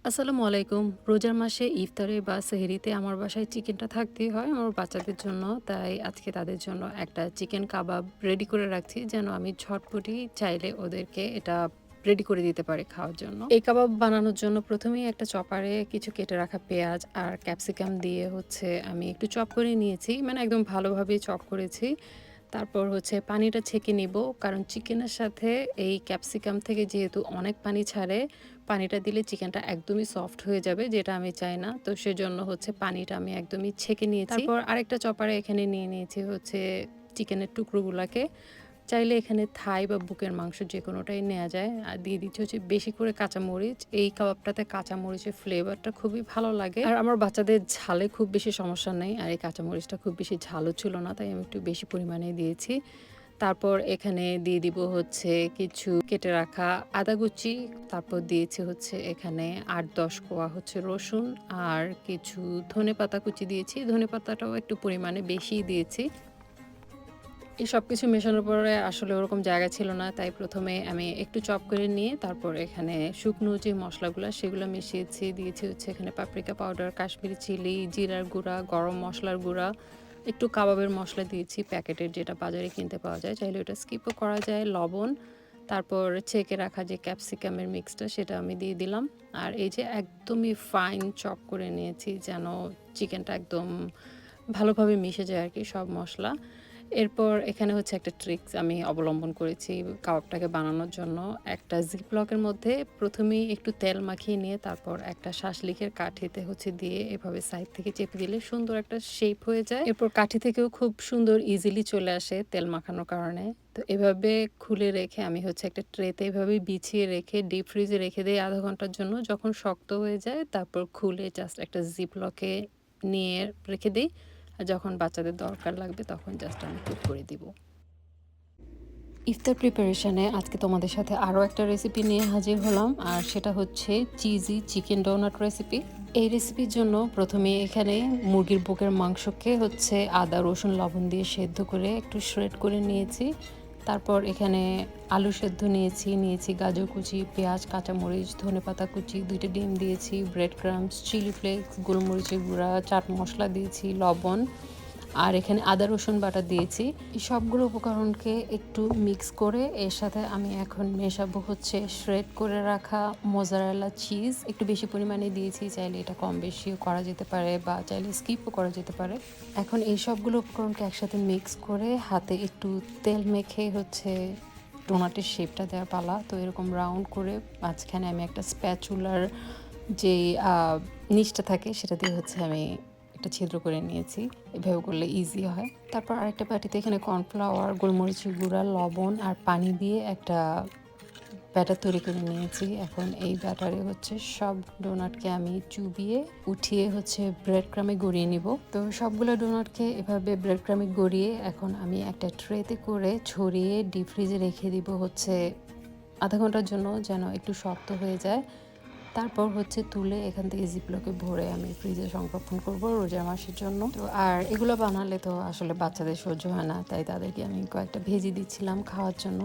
আসসালামু আলাইকুম। রোজার মাসে ইফতারে বা সেহরিতে আমার বাসায় চিকেনটা থাকতেই হয় আমার বাচ্চাদের জন্য। তাই আজকে তাদের জন্য একটা চিকেন কাবাব রেডি করে রাখছি যেন আমি ঝটপটি চাইলে ওদেরকে এটা রেডি করে দিতে পারি খাওয়ার জন্য। এই কাবাব বানানোর জন্য প্রথমেই একটা চপারে কিছু কেটে রাখা পেঁয়াজ আর ক্যাপসিকাম দিয়ে আমি একটু চপ করে নিয়েছি। মানে একদম ভালোভাবেই চপ করেছি। তারপর পানিটা ছেঁকে নিব। কারণ চিকেনের সাথে এই ক্যাপসিকাম থেকে যেহেতু অনেক পানি ছাড়ে, পানিটা দিলে চিকেনটা একদমই সফট হয়ে যাবে, যেটা আমি চাই না। তো সেজন্য পানিটা আমি একদমই ছেঁকে নিয়েছি। তারপর আরেকটা চপারে এখানে নিয়ে নিয়েছি চিকেনের টুকরোগুলাকে। চাইলে এখানে থাই বা বুকের মাংস যেকোনোটাই নেওয়া যায়। আর দিয়ে দিচ্ছি বেশি করে কাঁচামরিচ। এই কাবাবটাতে কাঁচামরিচের ফ্লেভারটা খুবই ভালো লাগে। আর আমার বাচ্চাদের ঝালে খুব বেশি সমস্যা নেই। আর এই কাঁচামরিচটা খুব বেশি ঝালও ছিল না, তাই আমি একটু বেশি পরিমাণে দিয়েছি। তারপর এখানে দিয়ে দিব কিছু কেটে রাখা আদা কুচি। তারপর দিয়েছি এখানে ৮-১০ কোয়া রসুন আর কিছু ধনেপাতা কুচি দিয়েছি। ধনেপাতাটাও একটু পরিমাণে বেশিই দিয়েছি। এই সবকিছু মেশানোর পরে আসলে ওরকম জায়গা ছিল না। তাই ১ম এ আমি একটু চপ করে নিয়ে তারপর এখানে শুকনো যে মসলাগুলা সেগুলো মিশিয়েছি। দিয়েছি এখানে পাপরিকা পাউডার, কাশ্মীরি চিলি, জিরার গুঁড়া, গরম মসলার গুঁড়া, একটু কাবাবের মসলা দিয়েছি প্যাকেটের, যেটা বাজারে কিনতে পাওয়া যায়। চাইলে ওটা স্কিপও করা যায়। লবণ, তারপর ছেঁকে রাখা যে ক্যাপসিকামের মিক্সটা সেটা আমি দিয়ে দিলাম। আর এই যে একদমই ফাইন চপ করে নিয়েছি যেন চিকেনটা একদম ভালোভাবে মিশে যায় আরকি সব মসলা। এরপর এখানে একটা ট্রিক্স আমি অবলম্বন করেছি কাবাবটাকে বানানোর জন্য। একটা জিপলকের মধ্যে ১ম এই একটু তেল মাখিয়ে নিয়ে তারপর একটা শাসলিকের কাঠিতে দিয়ে এভাবে সাইড থেকে চেপে দিলে সুন্দর একটা শেপ হয়ে যায়। এরপর কাঠি থেকেও খুব সুন্দর ইজিলি চলে আসে তেল মাখানোর কারণে। তো এভাবে খুলে রেখে আমি একটা ট্রেতে এভাবে বিছিয়ে রেখে ডিপ ফ্রিজে রেখে দেই ০.৫ ঘন্টার জন্য। যখন শক্ত হয়ে যায় তারপর খুলে জাস্ট একটা জিপলকে নিয়ে রেখে দেই। আর যখন বাচ্চাদের দরকার লাগবে তখন জাস্ট আমি কুক করে দিব। ইফতার প্রিপারেশনে আজকে তোমাদের সাথে আরও একটা রেসিপি নিয়ে হাজির হলাম, আর সেটা চিজি চিকেন ডোনাট রেসিপি। এই রেসিপির জন্য প্রথমে এখানে মুরগির বুকের মাংসকে আদা রসুন লবণ দিয়ে সেদ্ধ করে একটু শ্রেড করে নিয়েছি। তারপর এখানে আলু সেদ্ধ নিয়েছি গাজর কুচি, পেঁয়াজ, কাঁচামরিচ, ধনেপাতা কুচি, ২টা ডিম দিয়েছি, ব্রেড ক্রাম্বস, চিলি ফ্লেক্স, গোলমরিচের গুঁড়া, চাট মশলা দিয়েছি, লবণ, আর এখানে আদা রসুন বাটা দিয়েছি। এই সবগুলো উপকরণকে একটু মিক্স করে এর সাথে আমি এখন মেশাবো শ্রেড করে রাখা মোজারেলা চিজ। একটু বেশি পরিমাণে দিয়েছি, চাইলে এটা কম বেশিও করা যেতে পারে বা চাইলে স্কিপও করা যেতে পারে। এখন এই সবগুলো উপকরণকে একসাথে মিক্স করে হাতে একটু তেল মেখে ডোনাটের শেপটা দেওয়ার পালা। তো এরকম রাউন্ড করে মাঝখানে আমি একটা স্প্যাচুলার যেই নিচটা থাকে সেটা দিয়ে আমি একটা ছিদ্র করে নিয়েছি। এভাবে করলে ইজি হয়। তারপর আরেকটা বাটিতে এখানে কর্নফ্লাওয়ার, গোলমরিচের গুঁড়া, লবণ আর পানি দিয়ে একটা ব্যাটার তৈরি করে নিয়েছি। এখন এই ব্যাটারে সব ডোনাটকে আমি চুবিয়ে উঠিয়ে ব্রেড ক্রামে গড়িয়ে নিব। তো সবগুলো ডোনাটকে এভাবে ব্রেড ক্রামে গড়িয়ে এখন আমি একটা ট্রেতে করে ছড়িয়ে ডিপ ফ্রিজে রেখে দিব ০.৫ ঘন্টার জন্য, যেন একটু শক্ত হয়ে যায়। তারপর তুলে এখান থেকে জিপলকে ভরে আমি ফ্রিজে সংরক্ষণ করব রোজার মাসের জন্য। তো আর এগুলো বানালে তো আসলে বাচ্চাদের সহ্য হয় না, তাই তাদেরকে আমি কয়েকটা ভেজে দিচ্ছিলাম খাওয়ার জন্য।